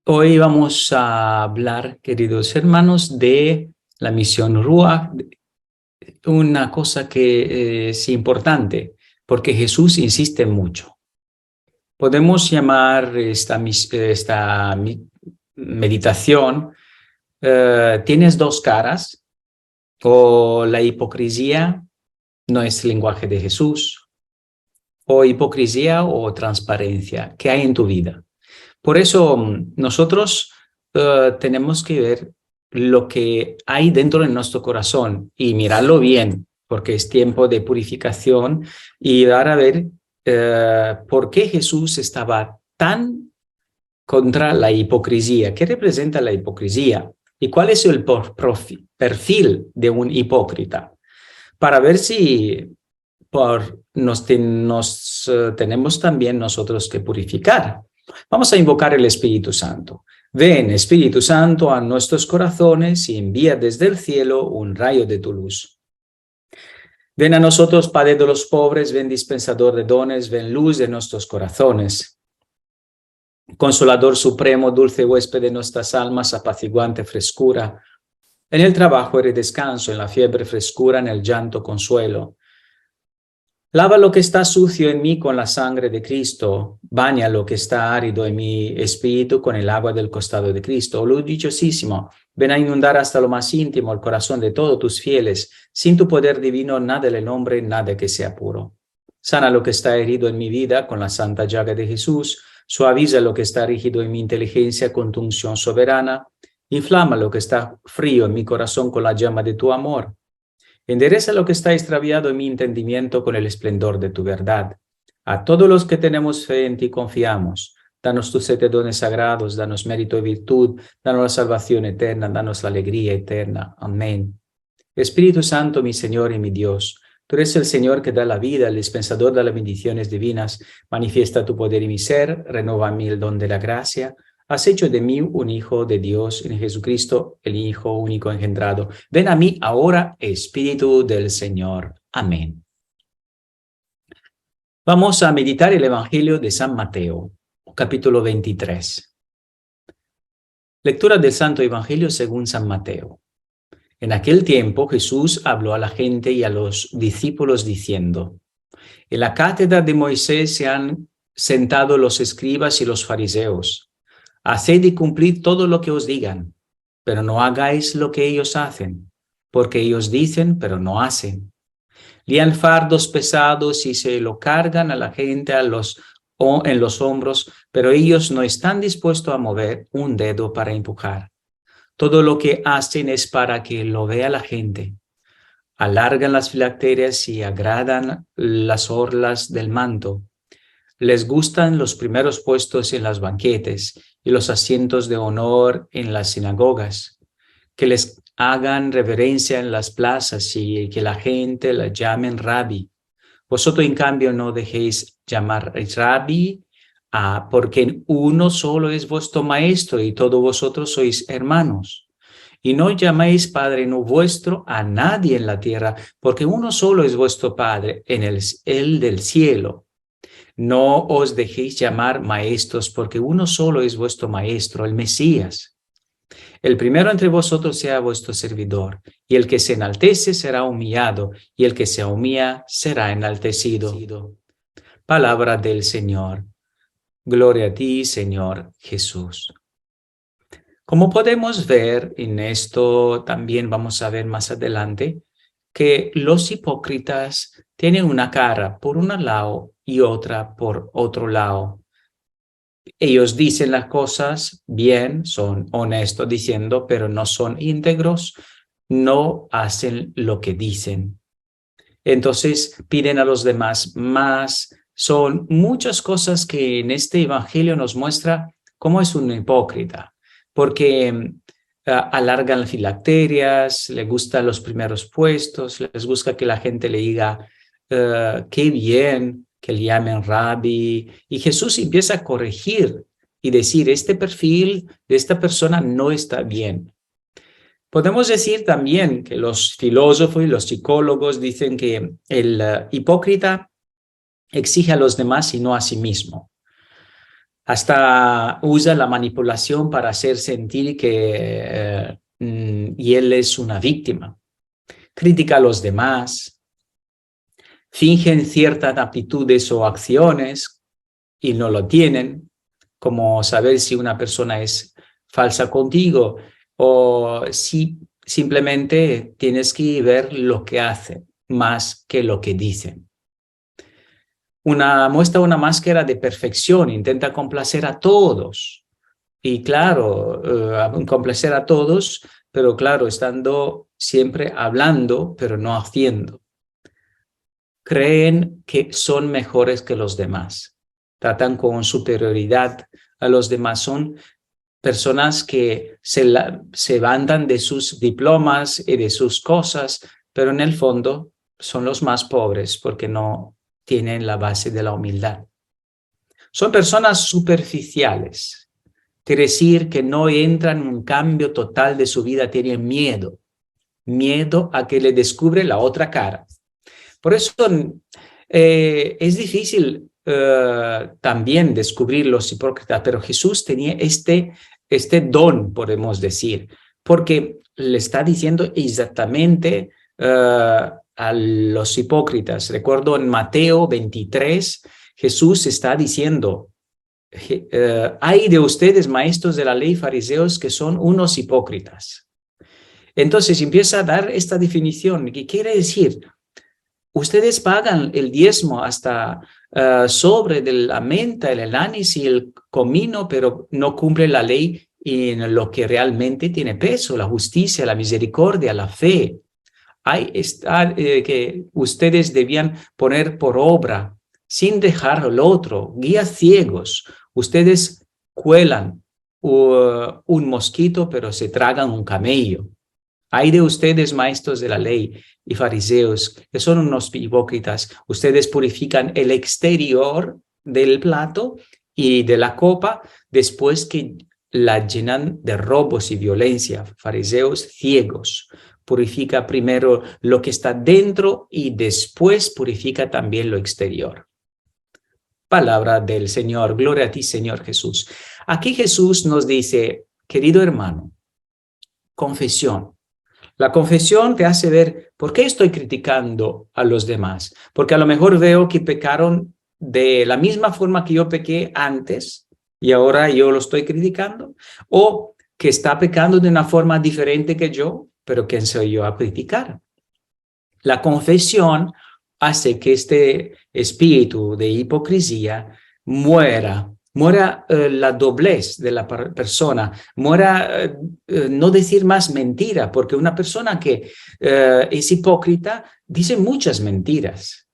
Hoy vamos a hablar, queridos hermanos, de la misión Ruach, una cosa que es importante, porque Jesús insiste mucho. Podemos llamar esta meditación, tienes dos caras, o la hipocresía no es el lenguaje de Jesús, o hipocresía o transparencia. ¿Qué hay en tu vida? Por eso nosotros tenemos que ver lo que hay dentro de nuestro corazón y mirarlo bien, porque es tiempo de purificación y dar a ver por qué Jesús estaba tan contra la hipocresía. ¿Qué representa la hipocresía? ¿Y cuál es el perfil de un hipócrita? Para ver si tenemos también nosotros que purificar. Vamos a invocar el Espíritu Santo. Ven, Espíritu Santo, a nuestros corazones y envía desde el cielo un rayo de tu luz. Ven a nosotros, Padre de los pobres, ven dispensador de dones, ven luz de nuestros corazones. Consolador supremo, dulce huésped de nuestras almas, apaciguante frescura. En el trabajo eres descanso, en la fiebre frescura, en el llanto consuelo. Lava lo que está sucio en mí con la sangre de Cristo, baña lo que está árido en mi espíritu con el agua del costado de Cristo. Oh luz dichosísimo, ven a inundar hasta lo más íntimo el corazón de todos tus fieles. Sin tu poder divino, nada le nombre, nada que sea puro. Sana lo que está herido en mi vida con la santa llaga de Jesús. Suaviza lo que está rígido en mi inteligencia con tu unción soberana. Inflama lo que está frío en mi corazón con la llama de tu amor. Endereza lo que está extraviado en mi entendimiento con el esplendor de tu verdad. A todos los que tenemos fe en ti confiamos. Danos tus 7 dones sagrados, danos mérito y virtud, danos la salvación eterna, danos la alegría eterna. Amén. Espíritu Santo, mi Señor y mi Dios, tú eres el Señor que da la vida, el dispensador de las bendiciones divinas. Manifiesta tu poder en mi ser, renueva en mí el don de la gracia. Has hecho de mí un hijo de Dios en Jesucristo, el Hijo único engendrado. Ven a mí ahora, Espíritu del Señor. Amén. Vamos a meditar el Evangelio de San Mateo, capítulo 23. Lectura del Santo Evangelio según San Mateo. En aquel tiempo Jesús habló a la gente y a los discípulos diciendo: en la cátedra de Moisés se han sentado los escribas y los fariseos. Haced y cumplid todo lo que os digan, pero no hagáis lo que ellos hacen, porque ellos dicen, pero no hacen. Lían fardos pesados y se lo cargan a la gente en los hombros, pero ellos no están dispuestos a mover un dedo para empujar. Todo lo que hacen es para que lo vea la gente. Alargan las filacterias y agradan las orlas del manto. Les gustan los primeros puestos en los banquetes y los asientos de honor en las sinagogas, que les hagan reverencia en las plazas y que la gente la llamen Rabí. Vosotros, en cambio, no dejéis llamar Rabí, porque uno solo es vuestro maestro y todos vosotros sois hermanos. Y no llaméis Padre no vuestro a nadie en la tierra, porque uno solo es vuestro Padre, el del cielo. No os dejéis llamar maestros, porque uno solo es vuestro maestro, el Mesías. El primero entre vosotros sea vuestro servidor, y el que se enaltece será humillado, y el que se humilla será enaltecido. Palabra del Señor. Gloria a ti, Señor Jesús. Como podemos ver en esto, también vamos a ver más adelante, que los hipócritas tienen una cara por un lado y otra por otro lado. Ellos dicen las cosas bien, son honestos diciendo, pero no son íntegros, no hacen lo que dicen. Entonces piden a los demás más. Son muchas cosas que en este evangelio nos muestra cómo es un hipócrita, porque alargan las filacterias, les gustan los primeros puestos, les gusta que la gente le diga qué bien, que le llamen Rabí. Y Jesús empieza a corregir y decir, este perfil de esta persona no está bien. Podemos decir también que los filósofos y los psicólogos dicen que el hipócrita exige a los demás y no a sí mismo. Hasta usa la manipulación para hacer sentir que y él es una víctima. Critica a los demás, fingen ciertas aptitudes o acciones y no lo tienen, como saber si una persona es falsa contigo o si simplemente tienes que ver lo que hace más que lo que dicen. Muestra una máscara de perfección, intenta complacer a todos. Y claro, complacer a todos, pero claro, estando siempre hablando, pero no haciendo. Creen que son mejores que los demás. Tratan con superioridad a los demás. Son personas que se vantan de sus diplomas y de sus cosas, pero en el fondo son los más pobres porque no tienen la base de la humildad. Son personas superficiales. Quiere decir que no entran en un cambio total de su vida, tienen miedo a que le descubre la otra cara. Por eso es difícil también descubrir los hipócritas, pero Jesús tenía este don, podemos decir, porque le está diciendo exactamente a los hipócritas. Recuerdo en Mateo 23, Jesús está diciendo, hay de ustedes, maestros de la ley, fariseos, que son unos hipócritas. Entonces empieza a dar esta definición, que quiere decir, ustedes pagan el diezmo hasta sobre de la menta, el anís y el comino, pero no cumplen la ley en lo que realmente tiene peso, la justicia, la misericordia, la fe. Que ustedes debían poner por obra, sin dejar al otro, guías ciegos. Ustedes cuelan un mosquito, pero se tragan un camello. Hay de ustedes, maestros de la ley y fariseos, que son unos hipócritas. Ustedes purifican el exterior del plato y de la copa después que la llenan de robos y violencia. Fariseos ciegos. Purifica primero lo que está dentro y después purifica también lo exterior. Palabra del Señor. Gloria a ti, Señor Jesús. Aquí Jesús nos dice, querido hermano, confesión. La confesión te hace ver por qué estoy criticando a los demás. Porque a lo mejor veo que pecaron de la misma forma que yo pequé antes y ahora yo lo estoy criticando. O que está pecando de una forma diferente que yo, pero ¿quién soy yo a criticar? La confesión hace que este espíritu de hipocresía muera la doblez de la persona, muera no decir más mentira, porque una persona que es hipócrita dice muchas mentiras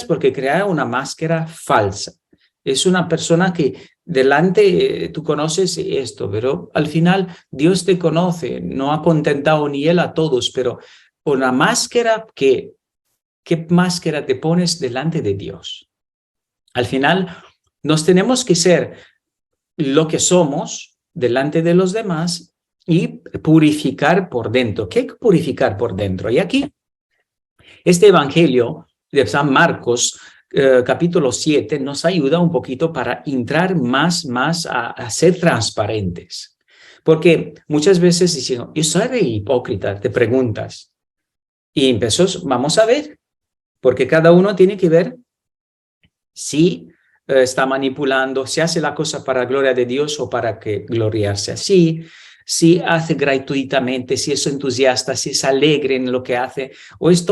porque crea una máscara falsa. Es una persona que delante tú conoces esto, pero al final Dios te conoce, no ha contentado ni Él a todos, pero una máscara ¿qué máscara te pones delante de Dios? Al final nos tenemos que ser lo que somos delante de los demás y purificar por dentro. ¿Qué purificar por dentro? Y aquí, este evangelio de San Marcos, capítulo 7, nos ayuda un poquito para entrar más a ser transparentes. Porque muchas veces dicen, yo soy hipócrita, te preguntas. Y vamos a ver, porque cada uno tiene que ver si está manipulando, si hace la cosa para la gloria de Dios o para que gloriarse así, si hace gratuitamente, si es entusiasta, si es alegre en lo que hace, o es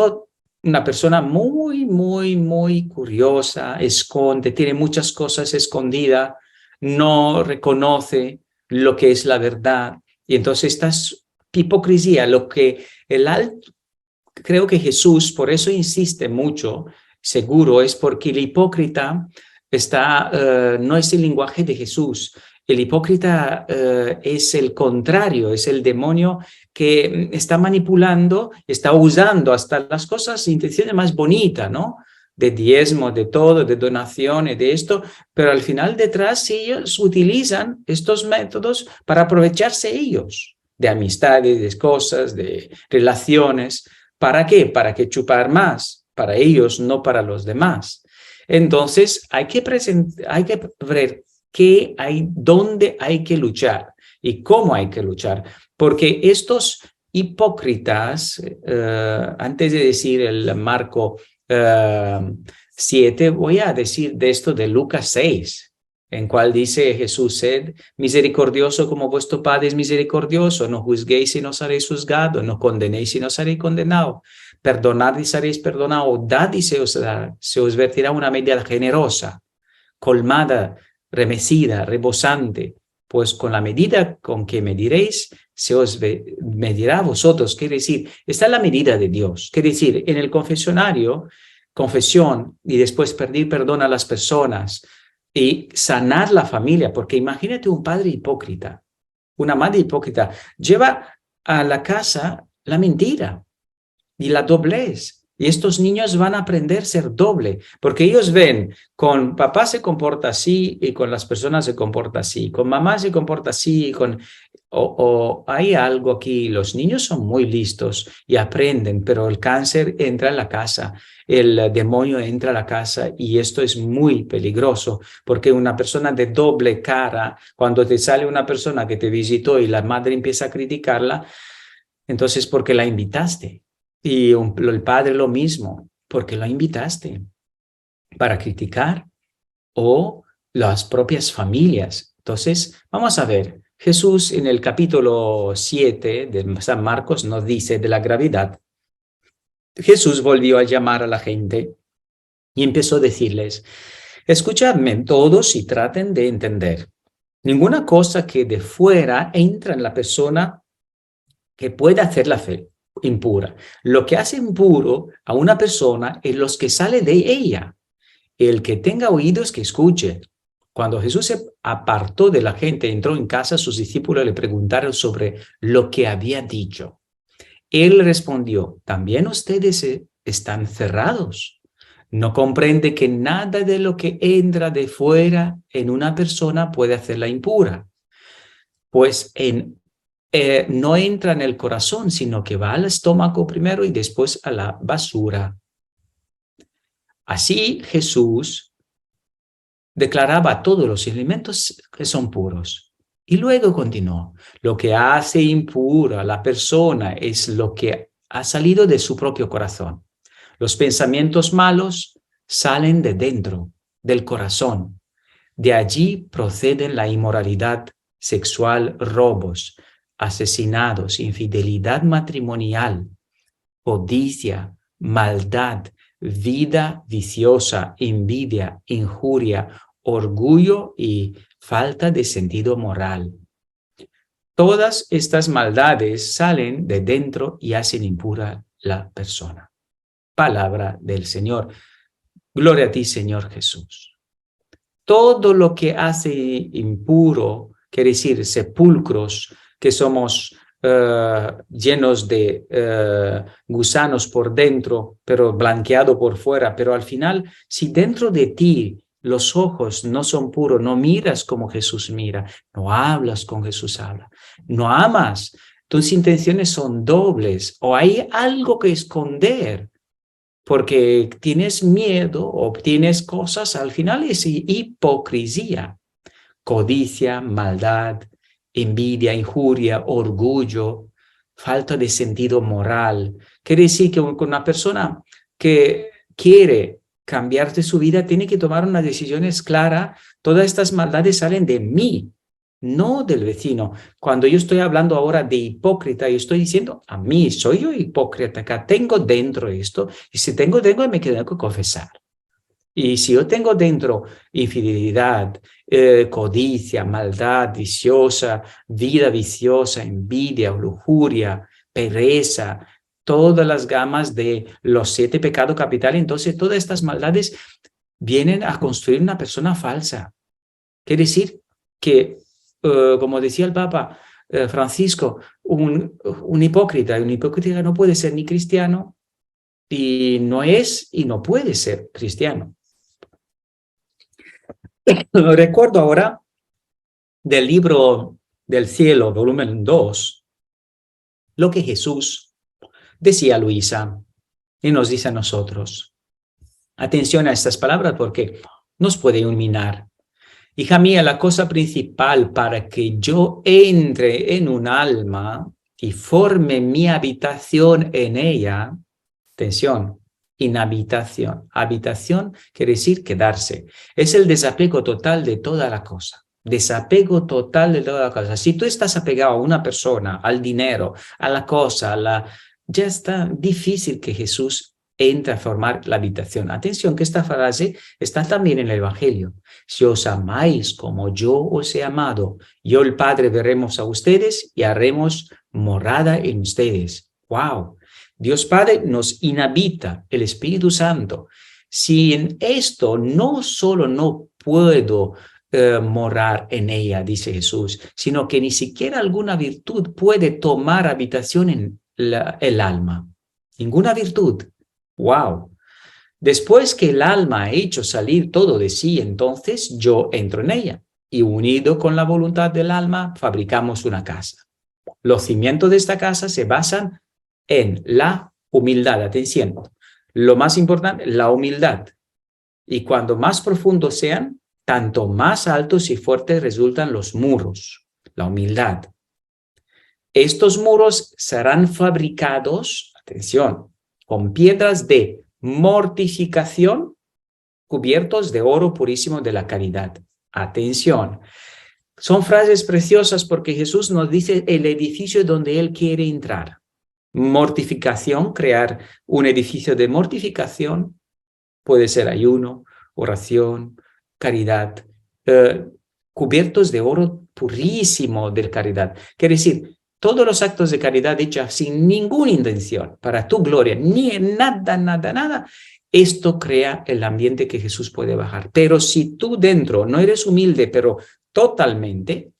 una persona muy curiosa, esconde, tiene muchas cosas escondidas, no reconoce lo que es la verdad. Y entonces esta es hipocresía, creo que Jesús, por eso insiste mucho, seguro, es porque el hipócrita no es el lenguaje de Jesús. El hipócrita es el contrario, es el demonio que está manipulando, está usando hasta las cosas, intenciones más bonitas, ¿no? De diezmo, de todo, de donaciones, de esto, pero al final detrás ellos utilizan estos métodos para aprovecharse ellos de amistades, de cosas, de relaciones. ¿Para qué? Para que chupar más, para ellos, no para los demás. Entonces hay que ver dónde hay que luchar y cómo hay que luchar. Porque estos hipócritas, antes de decir el Marco 7, voy a decir de esto de Lucas 6, en cual dice Jesús: sed misericordioso como vuestro Padre es misericordioso, no juzguéis y no seréis juzgados, no condenéis y no seréis condenados, perdonad y seréis perdonados, dad y se os vertirá una medida generosa, colmada, remecida, rebosante, pues con la medida con que mediréis, se os medirá a vosotros. Quiere decir, está la medida de Dios. Quiere decir, en el confesionario, confesión y después pedir perdón a las personas y sanar la familia, porque imagínate un padre hipócrita, una madre hipócrita, lleva a la casa la mentira y la doblez. Y estos niños van a aprender a ser doble, porque ellos ven, con papá se comporta así y con las personas se comporta así, con mamá se comporta así, o hay algo aquí. Los niños son muy listos y aprenden, pero el cáncer entra en la casa, el demonio entra a la casa y esto es muy peligroso, porque una persona de doble cara, cuando te sale una persona que te visitó y la madre empieza a criticarla, entonces porque la invitaste. Y el padre lo mismo, porque lo invitaste para criticar, o las propias familias. Entonces, vamos a ver, Jesús en el capítulo 7 de San Marcos nos dice de la gravedad. Jesús volvió a llamar a la gente y empezó a decirles: escuchadme todos y traten de entender. Ninguna cosa que de fuera entra en la persona que pueda hacerla fe impura. Lo que hace impuro a una persona es lo que sale de ella. El que tenga oídos que escuche. Cuando Jesús se apartó de la gente, entró en casa, sus discípulos le preguntaron sobre lo que había dicho. Él respondió: ¿también ustedes están cerrados? ¿No comprende que nada de lo que entra de fuera en una persona puede hacerla impura? Pues no entra en el corazón, sino que va al estómago primero y después a la basura. Así Jesús declaraba todos los alimentos que son puros. Y luego continuó: lo que hace impura a la persona es lo que ha salido de su propio corazón. Los pensamientos malos salen de dentro, del corazón. De allí proceden la inmoralidad sexual, robos, asesinatos, infidelidad matrimonial, codicia, maldad, vida viciosa, envidia, injuria, orgullo y falta de sentido moral. Todas estas maldades salen de dentro y hacen impura la persona. Palabra del Señor. Gloria a ti, Señor Jesús. Todo lo que hace impuro, quiere decir sepulcros, que somos llenos de gusanos por dentro, pero blanqueado por fuera. Pero al final, si dentro de ti los ojos no son puros, no miras como Jesús mira, no hablas como Jesús habla, no amas, tus intenciones son dobles o hay algo que esconder, porque tienes miedo o tienes cosas, al final es hipocresía, codicia, maldad, envidia, injuria, orgullo, falta de sentido moral. Quiere decir que una persona que quiere cambiarte su vida tiene que tomar unas decisiones claras. Todas estas maldades salen de mí, no del vecino. Cuando yo estoy hablando ahora de hipócrita, yo estoy diciendo a mí, soy yo hipócrita, acá tengo dentro esto, y si tengo dentro me tengo que confesar. Y si yo tengo dentro infidelidad, codicia, maldad viciosa, vida viciosa, envidia, lujuria, pereza, todas las gamas de los 7 pecados capitales, entonces todas estas maldades vienen a construir una persona falsa. Quiere decir que, como decía el Papa Francisco, un hipócrita no puede ser ni cristiano, y no es y no puede ser cristiano. Recuerdo ahora del libro del cielo, volumen 2, lo que Jesús decía a Luisa y nos dice a nosotros. Atención a estas palabras porque nos puede iluminar. Hija mía, la cosa principal para que yo entre en un alma y forme mi habitación en ella, atención, inhabitación. Habitación quiere decir quedarse. Es el desapego total de toda la cosa. Desapego total de toda la cosa. Si tú estás apegado a una persona, al dinero, a la cosa, ya está difícil que Jesús entre a formar la habitación. Atención que esta frase está también en el Evangelio. Si os amáis como yo os he amado, yo el Padre veremos a ustedes y haremos morada en ustedes. ¡Wow! Dios Padre nos inhabita, el Espíritu Santo. Si en esto no solo no puedo morar en ella, dice Jesús, sino que ni siquiera alguna virtud puede tomar habitación en el alma. Ninguna virtud. ¡Wow! Después que el alma ha hecho salir todo de sí, entonces yo entro en ella y unido con la voluntad del alma fabricamos una casa. Los cimientos de esta casa se basan en la humildad. Atención, lo más importante, la humildad. Y cuando más profundos sean, tanto más altos y fuertes resultan los muros, la humildad. Estos muros serán fabricados, atención, con piedras de mortificación cubiertos de oro purísimo de la caridad. Atención. Son frases preciosas porque Jesús nos dice el edificio donde Él quiere entrar. Mortificación, crear un edificio de mortificación, puede ser ayuno, oración, caridad, cubiertos de oro purísimo de caridad. Quiere decir, todos los actos de caridad hechos sin ninguna intención, para tu gloria, ni nada, esto crea el ambiente que Jesús puede bajar. Pero si tú dentro no eres humilde, pero totalmente,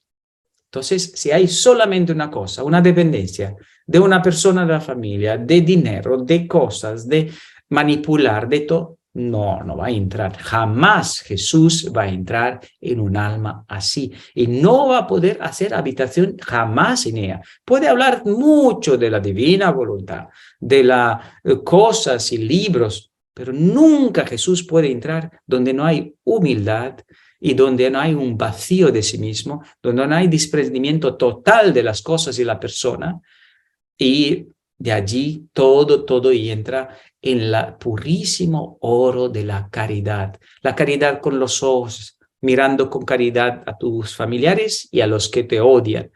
entonces si hay solamente una cosa, una dependencia de una persona de la familia, de dinero, de cosas, de manipular, de todo, no va a entrar. Jamás Jesús va a entrar en un alma así. Y no va a poder hacer habitación jamás en ella. Puede hablar mucho de la divina voluntad, de las cosas y libros, pero nunca Jesús puede entrar donde no hay humildad y donde no hay un vacío de sí mismo, donde no hay desprendimiento total de las cosas y la persona. Y de allí todo y entra en el purísimo oro de la caridad. La caridad con los ojos, mirando con caridad a tus familiares y a los que te odian.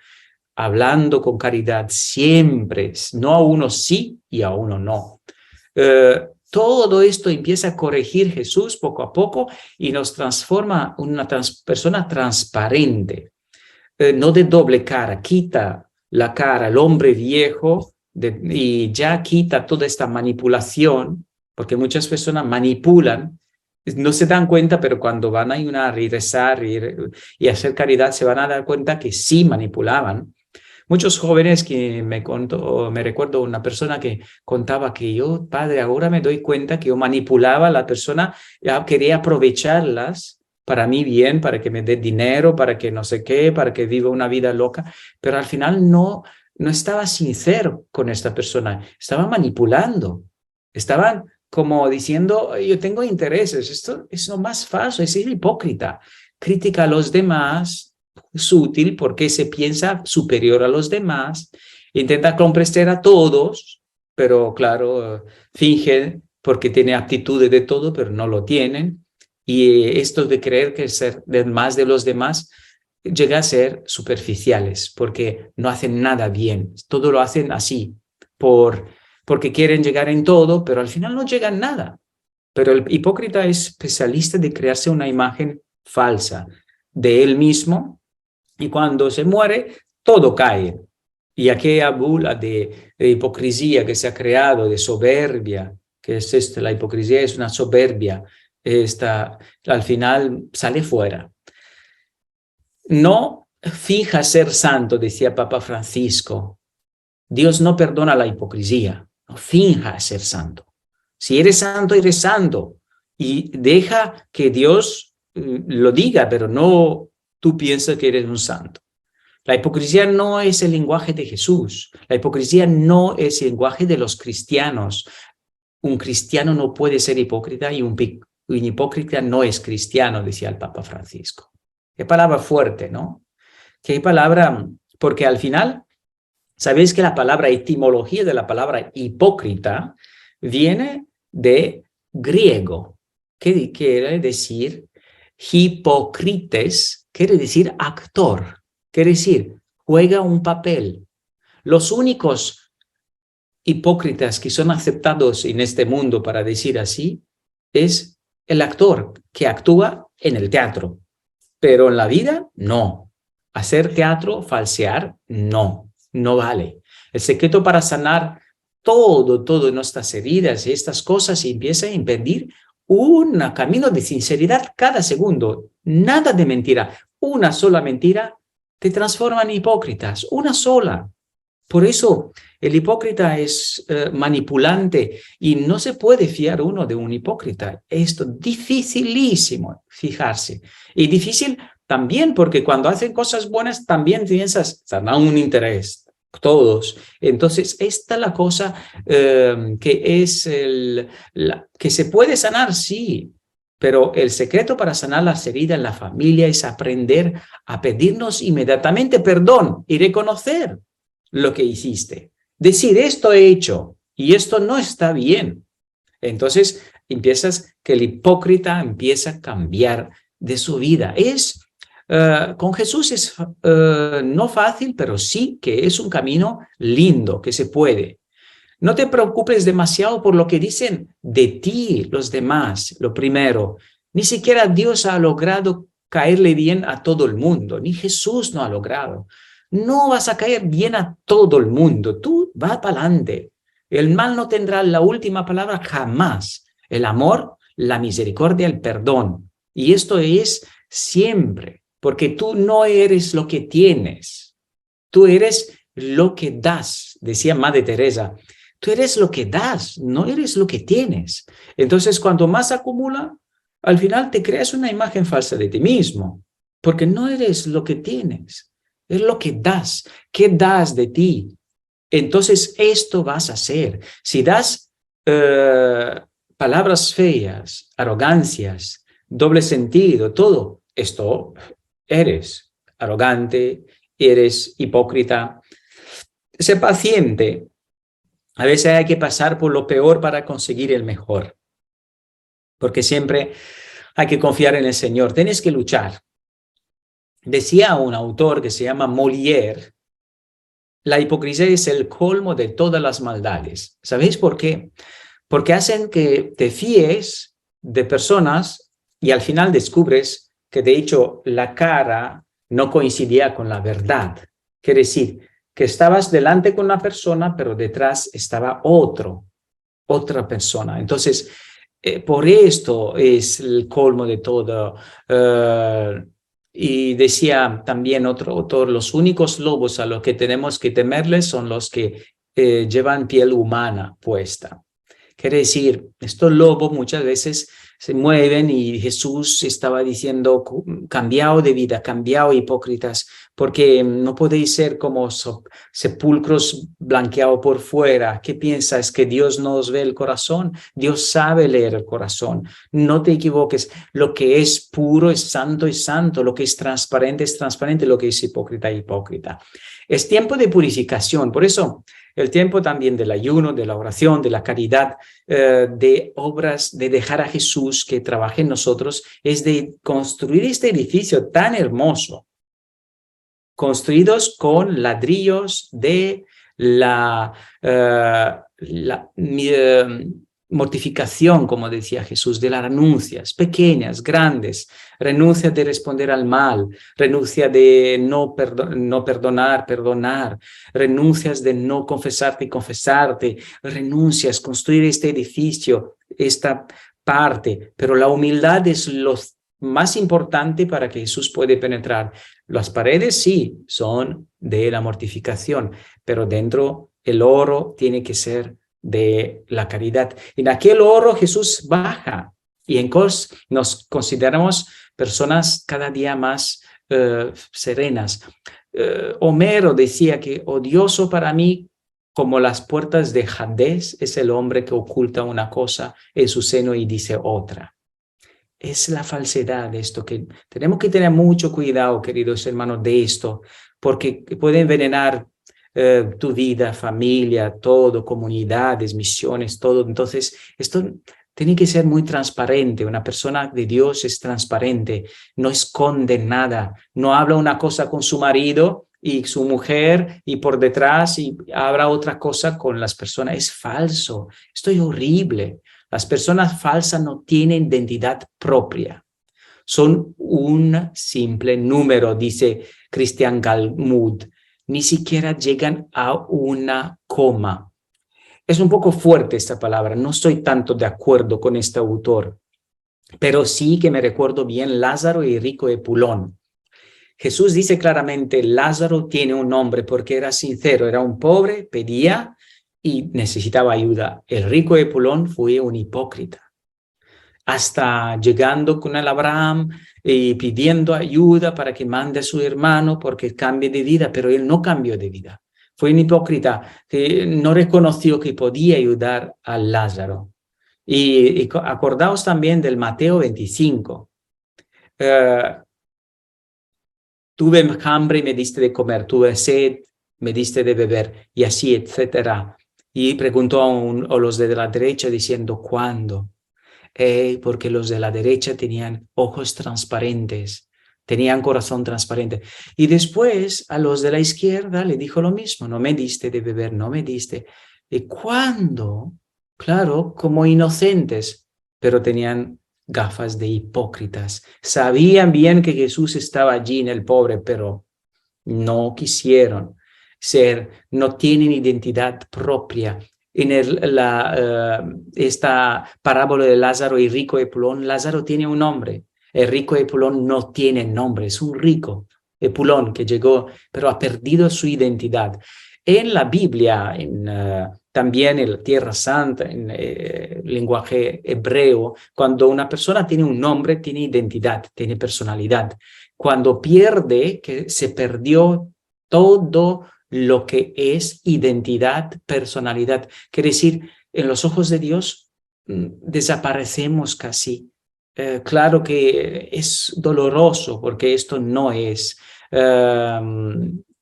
Hablando con caridad siempre, no a uno sí y a uno no. Todo esto empieza a corregir Jesús poco a poco y nos transforma en una persona transparente, no de doble cara, quita la cara, el hombre viejo, y ya quita toda esta manipulación, porque muchas personas manipulan, no se dan cuenta, pero cuando van a ayunar y rezar y hacer caridad, se van a dar cuenta que sí manipulaban. Muchos jóvenes que me recuerdo una persona que contaba que yo, padre, ahora me doy cuenta que yo manipulaba a la persona, ya quería aprovecharlas para mí bien, para que me dé dinero, para que no sé qué, para que viva una vida loca, pero al final no estaba sincero con esta persona, estaba manipulando, estaban como diciendo, yo tengo intereses, esto es lo más falso, es el hipócrita, critica a los demás, es útil porque se piensa superior a los demás, intenta complacer a todos, pero claro, finge porque tiene aptitudes de todo, pero no lo tienen. Y esto de creer que ser más de los demás llega a ser superficiales, porque no hacen nada bien, todo lo hacen así, porque quieren llegar en todo, pero al final no llegan nada. Pero el hipócrita es especialista de crearse una imagen falsa de él mismo, y cuando se muere, todo cae. Y aquella bula de hipocresía que se ha creado, de soberbia, que es esto, la hipocresía es una soberbia, al final sale fuera. No finja ser santo, decía Papa Francisco. Dios no perdona la hipocresía, no finja ser santo. Si eres santo, y deja que Dios lo diga, pero no tú piensas que eres un santo. La hipocresía no es el lenguaje de Jesús. La hipocresía no es el lenguaje de los cristianos. Un cristiano no puede ser hipócrita y un hipócrita no es cristiano, decía el Papa Francisco. Qué palabra fuerte, ¿no? Qué palabra, porque al final, sabéis que la palabra etimología de la palabra hipócrita viene de griego, que quiere decir hipócrites, quiere decir actor, quiere decir juega un papel. Los únicos hipócritas que son aceptados en este mundo, para decir así, es el actor que actúa en el teatro, pero en la vida no. Hacer teatro, falsear, no, no vale. El secreto para sanar todo nuestras heridas y estas cosas empieza a impedir un camino de sinceridad cada segundo. Nada de mentira. Una sola mentira te transforma en hipócritas. Una sola. Por eso el hipócrita es manipulante y no se puede fiar uno de un hipócrita. Esto es dificilísimo fijarse. Y difícil también porque cuando hacen cosas buenas también piensas, será un interés, todos. Entonces, esta es la cosa que es que se puede sanar, sí, pero el secreto para sanar las heridas en la familia es aprender a pedirnos inmediatamente perdón y reconocer lo que hiciste. Decir, esto he hecho y esto no está bien. Entonces, empiezas que el hipócrita empieza a cambiar de su vida. Con Jesús es no fácil, pero sí que es un camino lindo, que se puede. No te preocupes demasiado por lo que dicen de ti los demás, lo primero. Ni siquiera Dios ha logrado caerle bien a todo el mundo, ni Jesús no ha logrado. No vas a caer bien a todo el mundo, tú vas para adelante. El mal no tendrá la última palabra jamás. El amor, la misericordia, el perdón. Y esto es siempre, porque tú no eres lo que tienes, tú eres lo que das, decía Madre Teresa. Tú eres lo que das, no eres lo que tienes. Entonces, cuanto más acumula, al final te creas una imagen falsa de ti mismo, porque no eres lo que tienes, es lo que das. ¿Qué das de ti? Entonces, esto vas a hacer. Si das palabras feas, arrogancias, doble sentido, todo esto, eres arrogante, eres hipócrita. Sé paciente. A veces hay que pasar por lo peor para conseguir el mejor, porque siempre hay que confiar en el Señor. Tienes que luchar. Decía un autor que se llama Molière, la hipocresía es el colmo de todas las maldades. ¿Sabéis por qué? Porque hacen que te fíes de personas y al final descubres que de hecho la cara no coincidía con la verdad. Quiere decir que estabas delante con una persona, pero detrás estaba otra persona. Entonces, por esto es el colmo de todo. Y decía también otro autor, los únicos lobos a los que tenemos que temerles son los que llevan piel humana puesta. Quiere decir, estos lobos muchas veces se mueven y Jesús estaba diciendo, cambiado de vida, cambiado hipócritas, porque no podéis ser como sepulcros blanqueados por fuera. ¿Qué piensas? ¿Que Dios no os ve el corazón? Dios sabe leer el corazón. No te equivoques. Lo que es puro es santo, lo que es transparente, lo que es hipócrita es hipócrita. Es tiempo de purificación, por eso el tiempo también del ayuno, de la oración, de la caridad, de obras, de dejar a Jesús que trabaje en nosotros, es de construir este edificio tan hermoso, construidos con ladrillos de la mortificación, como decía Jesús, de las renuncias, pequeñas, grandes, renuncia de responder al mal, renuncia de no perdonar, renuncias de no confesarte y confesarte, renuncias, construir este edificio, esta parte, pero la humildad es lo más importante para que Jesús pueda penetrar. Las paredes sí son de la mortificación, pero dentro el oro tiene que ser de la caridad. En aquel oro Jesús baja y nos consideramos personas cada día más serenas. Homero decía que odioso para mí como las puertas de Hades es el hombre que oculta una cosa en su seno y dice otra. es la falsedad de esto, que tenemos que tener mucho cuidado, queridos hermanos, de esto, porque puede envenenar tu vida, familia, todo, comunidades, misiones, todo. Entonces, esto tiene que ser muy transparente. Una persona de Dios es transparente, no esconde nada, no habla una cosa con su marido y su mujer y por detrás y habla otra cosa con las personas. Es falso, esto es horrible. Las personas falsas no tienen identidad propia. Son un simple número, dice Christian Galmud. Ni siquiera llegan a una coma. Es un poco fuerte esta palabra, no estoy tanto de acuerdo con este autor, pero sí que me recuerdo bien Lázaro y Rico de Pulón. Jesús dice claramente, Lázaro tiene un nombre porque era sincero, era un pobre, pedía y necesitaba ayuda. El rico de Pulón fue un hipócrita, hasta llegando con el Abraham y pidiendo ayuda para que mande a su hermano porque cambie de vida, pero él no cambió de vida. Fue un hipócrita que no reconoció que podía ayudar a Lázaro. Y acordaos también del Mateo 25. Tuve hambre y me diste de comer, tuve sed, me diste de beber, y así, etcétera. Y preguntó a los de la derecha diciendo, ¿cuándo? Porque los de la derecha tenían ojos transparentes, tenían corazón transparente. Y después a los de la izquierda le dijo lo mismo, no me diste de beber, no me diste. ¿Y cuándo? Claro, como inocentes, pero tenían gafas de hipócritas. Sabían bien que Jesús estaba allí en el pobre, pero no quisieron ser, no tienen identidad propia. En esta parábola de Lázaro y rico de Pulón, Lázaro tiene un nombre. El rico de Pulón no tiene nombre, es un rico de Pulón que llegó, pero ha perdido su identidad. En la Biblia, también en la Tierra Santa, en lenguaje hebreo, cuando una persona tiene un nombre, tiene identidad, tiene personalidad. Cuando pierde, que se perdió todo lo que es identidad, personalidad. Quiere decir, en los ojos de Dios desaparecemos casi. Claro que es doloroso porque esto no es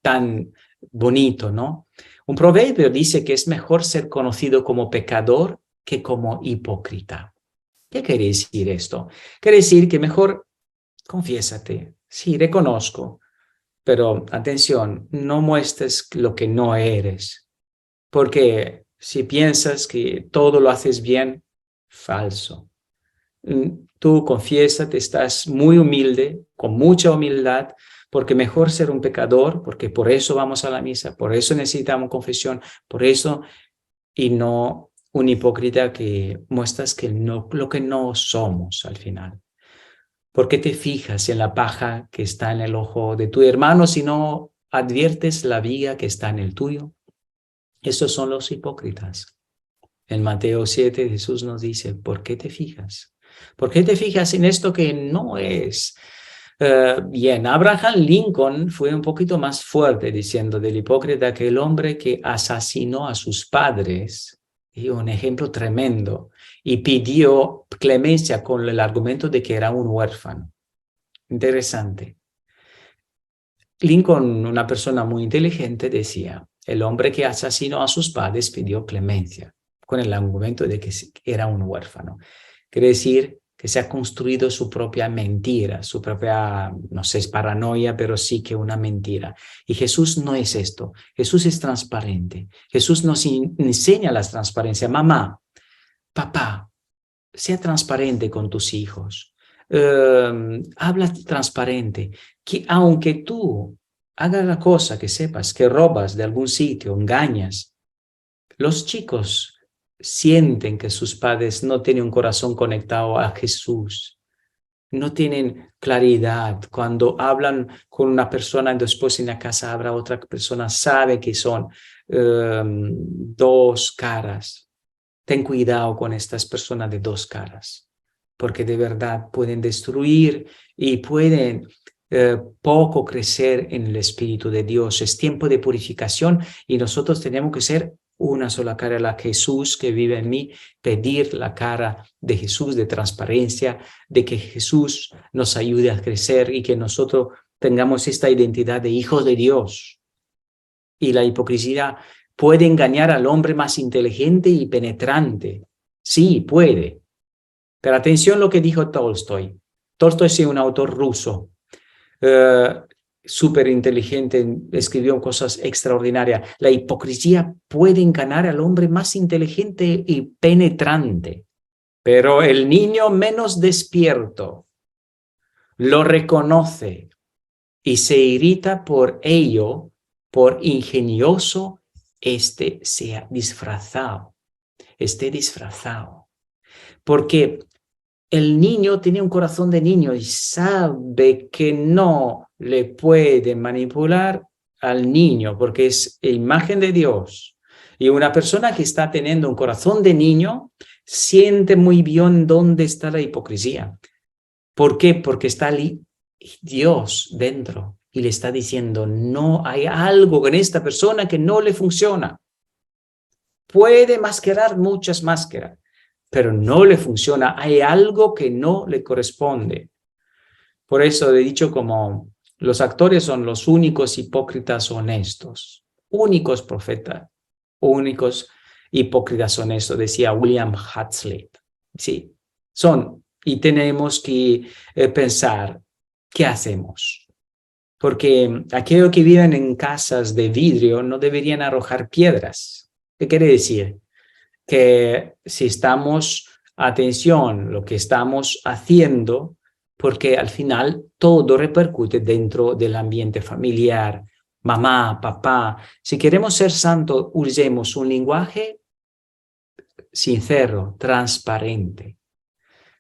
tan bonito, ¿no? Un proverbio dice que es mejor ser conocido como pecador que como hipócrita. ¿Qué quiere decir esto? Quiere decir que mejor confiésate. Sí, reconozco, pero atención, no muestres lo que no eres, porque si piensas que todo lo haces bien, falso. Tú confiésate, estás muy humilde, con mucha humildad, porque mejor ser un pecador, porque por eso vamos a la misa, por eso necesitamos confesión, por eso, y no un hipócrita que muestras que no, lo que no somos al final. ¿Por qué te fijas en la paja que está en el ojo de tu hermano si no adviertes la viga que está en el tuyo? Esos son los hipócritas. En Mateo 7 Jesús nos dice, ¿por qué te fijas? ¿Por qué te fijas en esto que no es? Bien, Abraham Lincoln fue un poquito más fuerte diciendo del hipócrita que el hombre que asesinó a sus padres, y un ejemplo tremendo, y pidió clemencia con el argumento de que era un huérfano. Interesante. Lincoln, una persona muy inteligente, decía, el hombre que asesinó a sus padres pidió clemencia con el argumento de que era un huérfano. Quiere decir que se ha construido su propia mentira, su propia, no sé, es paranoia, pero sí que una mentira. Y Jesús no es esto. Jesús es transparente. Jesús nos enseña la transparencia. Mamá, papá, sea transparente con tus hijos. Habla transparente. Que aunque tú hagas la cosa que sepas que robas de algún sitio, engañas, los chicos sienten que sus padres no tienen un corazón conectado a Jesús, no tienen claridad. Cuando hablan con una persona y después en la casa habrá otra persona, sabe que son dos caras. Ten cuidado con estas personas de dos caras, porque de verdad pueden destruir y pueden poco crecer en el Espíritu de Dios. Es tiempo de purificación y nosotros tenemos que ser una sola cara, la Jesús que vive en mí, pedir la cara de Jesús, de transparencia, de que Jesús nos ayude a crecer y que nosotros tengamos esta identidad de hijos de Dios. Y la hipocresía puede engañar al hombre más inteligente y penetrante. Sí, puede. Pero atención lo que dijo Tolstoy. Tolstoy es un autor ruso, súper inteligente, escribió cosas extraordinarias. La hipocresía puede engañar al hombre más inteligente y penetrante, pero el niño menos despierto lo reconoce y se irrita por ello, por ingenioso sea disfrazado, esté disfrazado. Porque el niño tiene un corazón de niño y sabe que no le puede manipular al niño porque es imagen de Dios. Y una persona que está teniendo un corazón de niño siente muy bien dónde está la hipocresía. ¿Por qué? Porque está ahí Dios dentro y le está diciendo, no, hay algo en esta persona que no le funciona. Puede mascarar muchas máscaras, pero no le funciona. Hay algo que no le corresponde. Por eso he dicho como los actores son los únicos hipócritas honestos, únicos profetas, únicos hipócritas honestos, decía William Hazlitt. Sí, son. Y tenemos que pensar, ¿qué hacemos? Porque aquellos que viven en casas de vidrio no deberían arrojar piedras. ¿Qué quiere decir? Que si estamos, atención, lo que estamos haciendo, porque al final todo repercute dentro del ambiente familiar, mamá, papá. Si queremos ser santos, usemos un lenguaje sincero, transparente,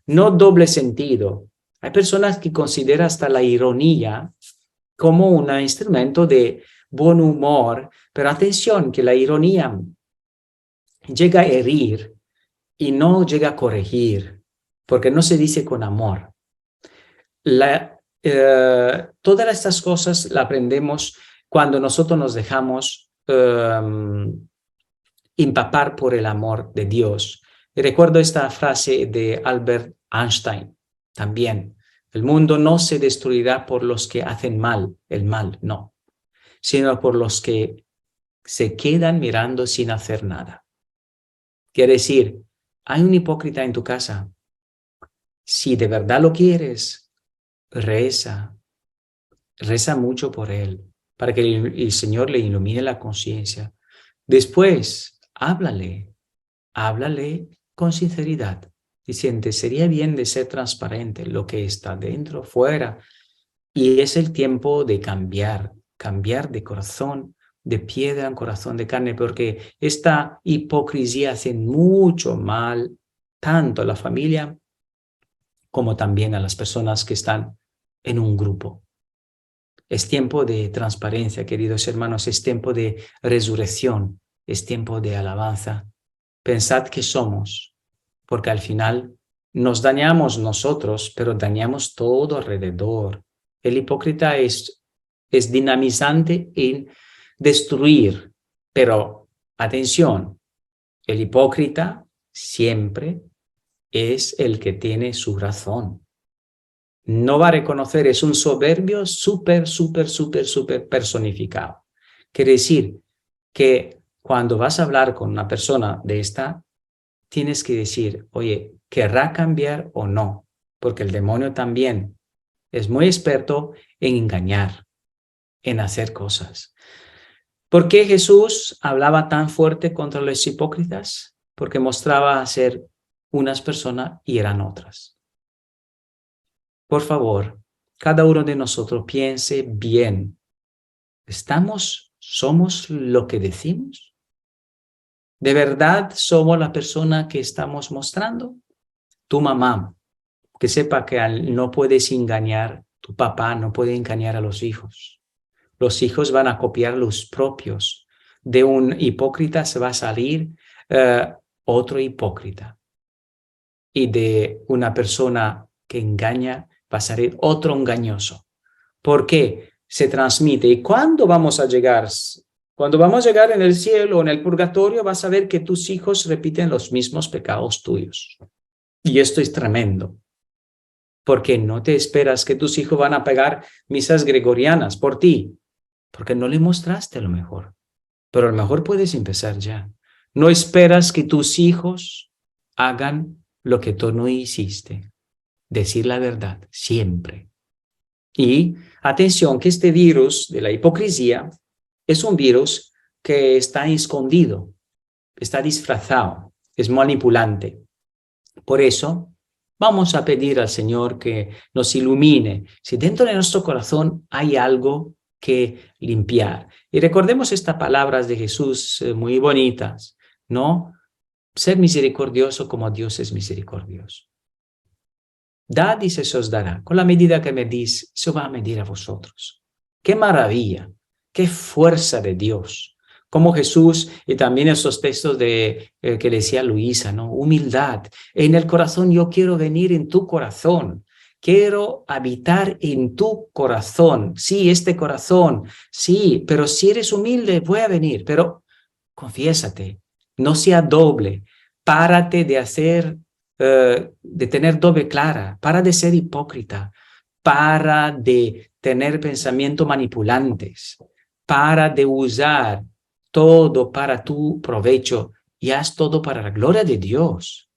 no doble sentido. Hay personas que consideran hasta la ironía como un instrumento de buen humor, pero atención que la ironía llega a herir y no llega a corregir, porque no se dice con amor. Todas estas cosas las aprendemos cuando nosotros nos dejamos empapar por el amor de Dios. Y recuerdo esta frase de Albert Einstein también. El mundo no se destruirá por los que hacen mal, el mal, no, sino por los que se quedan mirando sin hacer nada. Quiere decir, hay un hipócrita en tu casa. Si de verdad lo quieres, reza mucho por él, para que el Señor le ilumine la conciencia. Después, háblale con sinceridad, diciendo, sería bien de ser transparente, lo que está dentro, fuera, y es el tiempo de cambiar de corazón, de piedra en corazón de carne, porque esta hipocresía hace mucho mal, tanto a la familia como también a las personas que están en un grupo. Es tiempo de transparencia, queridos hermanos, es tiempo de resurrección, es tiempo de alabanza. Pensad que somos, porque al final nos dañamos nosotros, pero dañamos todo alrededor. El hipócrita es dinamizante en destruir, pero atención, el hipócrita siempre es el que tiene su razón. No va a reconocer, es un soberbio súper personificado. Quiere decir que cuando vas a hablar con una persona de esta, tienes que decir, oye, ¿querrá cambiar o no? Porque el demonio también es muy experto en engañar, en hacer cosas. ¿Por qué Jesús hablaba tan fuerte contra los hipócritas? Porque mostraba ser unas personas y eran otras. Por favor, cada uno de nosotros piense bien. ¿Somos lo que decimos? ¿De verdad somos la persona que estamos mostrando? Tu mamá, que sepa que no puedes engañar, tu papá no puede engañar a los hijos. Los hijos van a copiar los propios. De un hipócrita se va a salir otro hipócrita. Y de una persona que engaña va a salir otro engañoso. ¿Por qué? Se transmite. ¿Y cuándo vamos a llegar Cuando vamos a llegar en el cielo o en el purgatorio, vas a ver que tus hijos repiten los mismos pecados tuyos. Y esto es tremendo, porque no te esperas que tus hijos van a pagar misas gregorianas por ti, porque no le mostraste lo mejor. Pero a lo mejor puedes empezar ya. No esperas que tus hijos hagan lo que tú no hiciste. Decir la verdad, siempre. Y atención, que este virus de la hipocresía es un virus que está escondido, está disfrazado, es manipulante. Por eso, vamos a pedir al Señor que nos ilumine si dentro de nuestro corazón hay algo que limpiar. Y recordemos estas palabras de Jesús muy bonitas, ¿no? Ser misericordioso como Dios es misericordioso. Dad y se os dará. Con la medida que medís, se va a medir a vosotros. ¡Qué maravilla! ¡Qué fuerza de Dios! Como Jesús, y también esos textos que decía Luisa, ¿no? Humildad. En el corazón yo quiero venir en tu corazón. Quiero habitar en tu corazón. Sí, este corazón. Sí, pero si eres humilde, voy a venir. Pero confiésate. No sea doble. Párate de hacer de tener doble clara, para de ser hipócrita, para de tener pensamientos manipulantes, para de usar todo para tu provecho y haz todo para la gloria de Dios.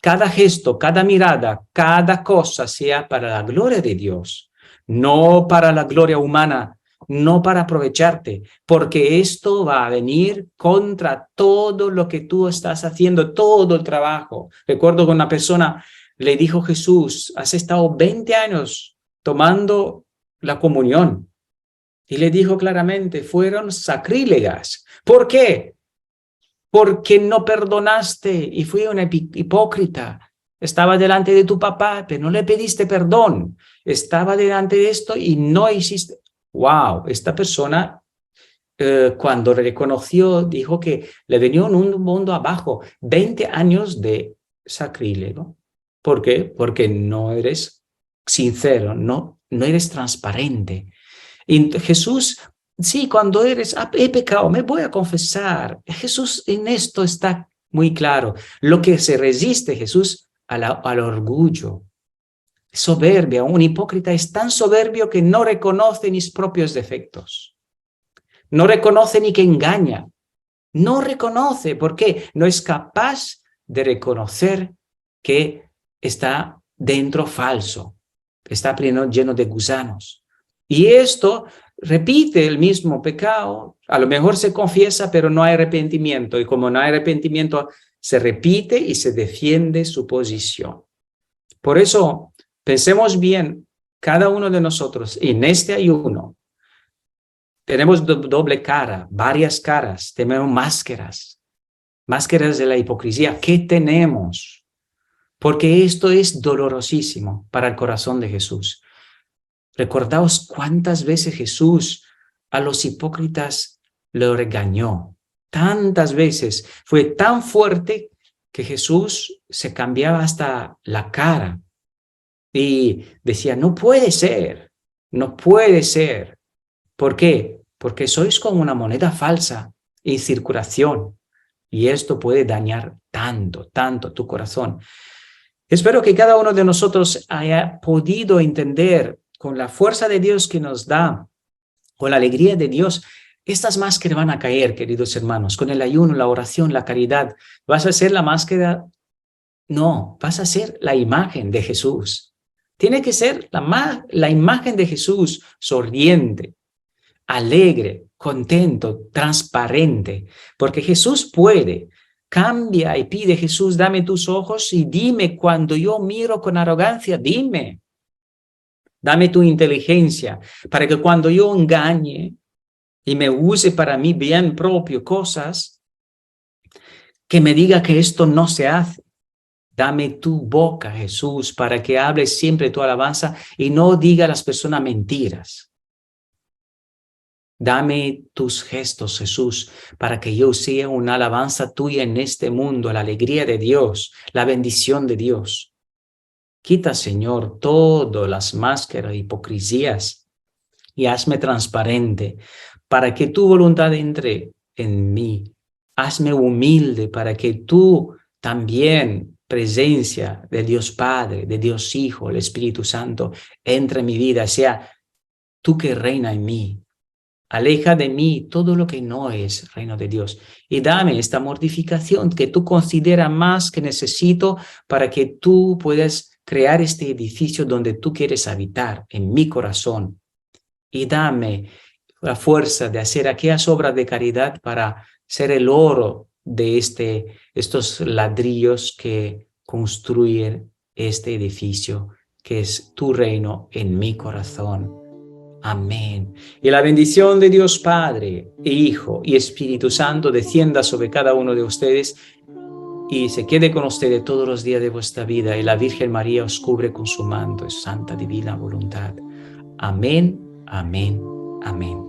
Cada gesto, cada mirada, cada cosa sea para la gloria de Dios, no para la gloria humana, no para aprovecharte, porque esto va a venir contra todo lo que tú estás haciendo, todo el trabajo. Recuerdo que una persona le dijo Jesús, has estado 20 años tomando la comunión. Y le dijo claramente, fueron sacrílegas. ¿Por qué? Porque no perdonaste y fui una hipócrita. Estaba delante de tu papá, pero no le pediste perdón. Estaba delante de esto y no hiciste. Wow, esta persona cuando reconoció dijo que le venía un mundo abajo, 20 años de sacrílego. ¿Por qué? Porque no eres sincero, no eres transparente. Y Jesús, sí, cuando he pecado, me voy a confesar. Jesús en esto está muy claro. Lo que se resiste Jesús al orgullo. Soberbia, un hipócrita es tan soberbio que no reconoce mis propios defectos. No reconoce ni que engaña. No reconoce. ¿Por qué? No es capaz de reconocer que está dentro falso. Está lleno de gusanos. Y esto repite el mismo pecado. A lo mejor se confiesa, pero no hay arrepentimiento. Y como no hay arrepentimiento, se repite y se defiende su posición. Por eso, pensemos bien, cada uno de nosotros en este ayuno, tenemos doble cara, varias caras, tenemos máscaras de la hipocresía. ¿Qué tenemos? Porque esto es dolorosísimo para el corazón de Jesús. Recordaos cuántas veces Jesús a los hipócritas lo regañó. Tantas veces. Fue tan fuerte que Jesús se cambiaba hasta la cara y decía, no puede ser, no puede ser. ¿Por qué? Porque sois como una moneda falsa en circulación y esto puede dañar tanto, tanto tu corazón. Espero que cada uno de nosotros haya podido entender con la fuerza de Dios que nos da, con la alegría de Dios, estas máscaras van a caer, queridos hermanos, con el ayuno, la oración, la caridad. ¿Vas a ser la máscara? No, vas a ser la imagen de Jesús. Tiene que ser la imagen de Jesús, sonriente, alegre, contento, transparente, porque Jesús puede. Cambia y pide, Jesús, dame tus ojos y dime cuando yo miro con arrogancia, dime. Dame tu inteligencia para que cuando yo engañe y me use para mi bien propio cosas, que me diga que esto no se hace. Dame tu boca, Jesús, para que hables siempre tu alabanza y no diga a las personas mentiras. Dame tus gestos, Jesús, para que yo sea una alabanza tuya en este mundo, la alegría de Dios, la bendición de Dios. Quita, Señor, todas las máscaras, hipocresías y hazme transparente para que tu voluntad entre en mí. Hazme humilde para que tú también, presencia de Dios Padre, de Dios Hijo, el Espíritu Santo, entre en mi vida, sea tú que reina en mí. Aleja de mí todo lo que no es reino de Dios y dame esta mortificación que tú consideras más que necesito para que tú puedas crear este edificio donde tú quieres habitar, en mi corazón. Y dame la fuerza de hacer aquellas obras de caridad para ser el oro de estos ladrillos que construyen este edificio, que es tu reino en mi corazón. Amén. Y la bendición de Dios Padre, Hijo y Espíritu Santo descienda sobre cada uno de ustedes y se quede con ustedes todos los días de vuestra vida. Y la Virgen María os cubre con su manto, es santa divina voluntad. Amén, amén, amén.